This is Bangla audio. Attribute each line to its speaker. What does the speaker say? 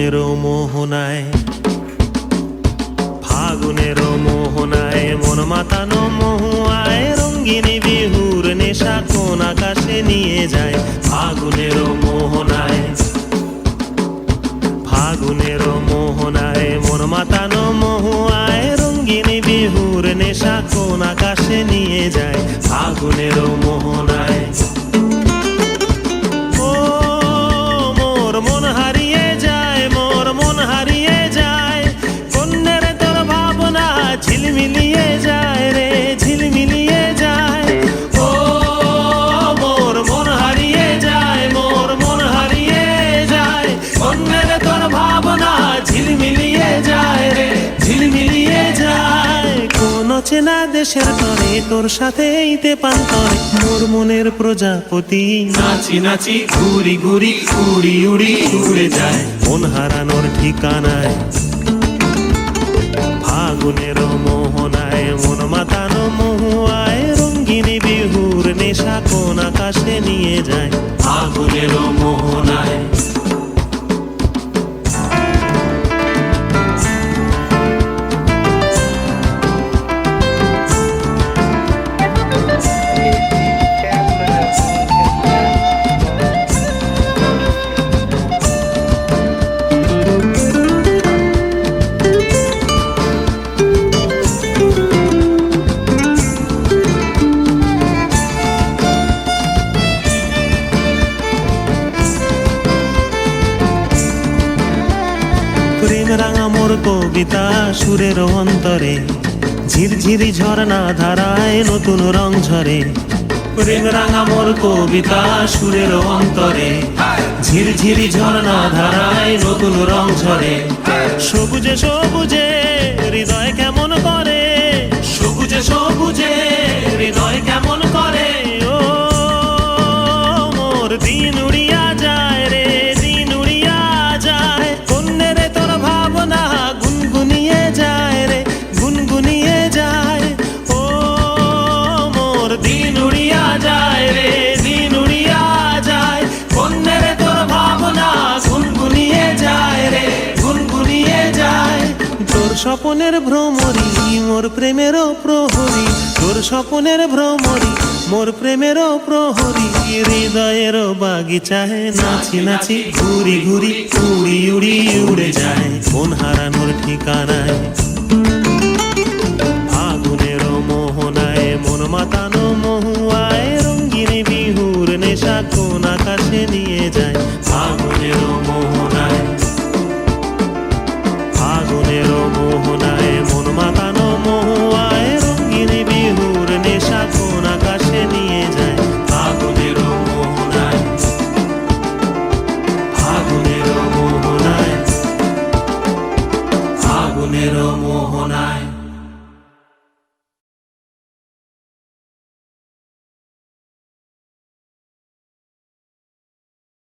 Speaker 1: ফাগুনের মোহনায়, ফাগুনের মোহনায় মন মাতানো মহুয়ায় রঙ্গিনী বিহুর নেশা কোন আকাশে নিয়ে যায়। ফাগুনের মোহনায়, ফাগুনের মোহনায় মন মাতানো মহুয়ায় রঙ্গিনী বিহুর নেশা কোন আকাশে নিয়ে যায়। ফাগুনের মোহনায় ও মোর মন হারিয়ে যায়, মোর মন হারিয়ে যায়, কন্যের তোর ভাবনা ঝিলমিলিয়ে যায় রে, ঝিলমিলিয়ে যায়। ও মোর মন হারিয়ে যায়, মোর মন হারিয়ে যায়, কন্যের তোর ভাবনা ঝিলমিলিয়ে যায় রে, ঝিলমিলিয়ে যায়। কোন চেনা দেশের তরে তোর সাথে ইতে পান্তরে মোর মনের প্রজাপতি নাচি নাচি ঘুরি ঘুরি উড়ি উড়ি উড়ে যায় মন হারানোর ঠিকানায়। ফাগুনের মোহনায় মন মাতানো মহুয়ায় রঙ্গিনী বিহুর নেশা কোন আকাশে নিয়ে যায়। ফাগুনের মোহনায় প্রেম রাঙা মোর কবিতা সুরের অন্তরে ঝিরঝিরি ঝর্ণা ধারায় নতুন রং ঝরে। প্রেম রাঙা মোর কবিতা সুরের অন্তরে ঝিরঝিরি ঝর্ণা ধারায় নতুন রং ঝরে। সবুজে সবুজে হৃদয় কেমন করে, সবুজে সবুজে হৃদয় কেমন করে। ও মোর দিন উড়িয়া যায় রে, দিন উড়িয়া যায়, কন্যের তোর ভাবনা গুনগুনিয়ে যায় রে, গুনগুনিয়ে যায়। ও মোর দিন উড়িয়া যায় রে, দিন উড়িয়া যায়, কন্যের তোর ভাবনা গুনগুনিয়ে যায় রে, গুনগুনিয়ে যায়। তোর স্বপনের ভ্রমরি মোর প্রেমেরও প্রহরী, তোর স্বপনের ভ্রমরি মোর প্রেমেরও প্রহরী। হৃদয়ের বাগিচায় নাচি নাচি ঘুরি ঘুরি উড়ি উড়ি উড়ে যায় মন হারানোর ঠিকানায়।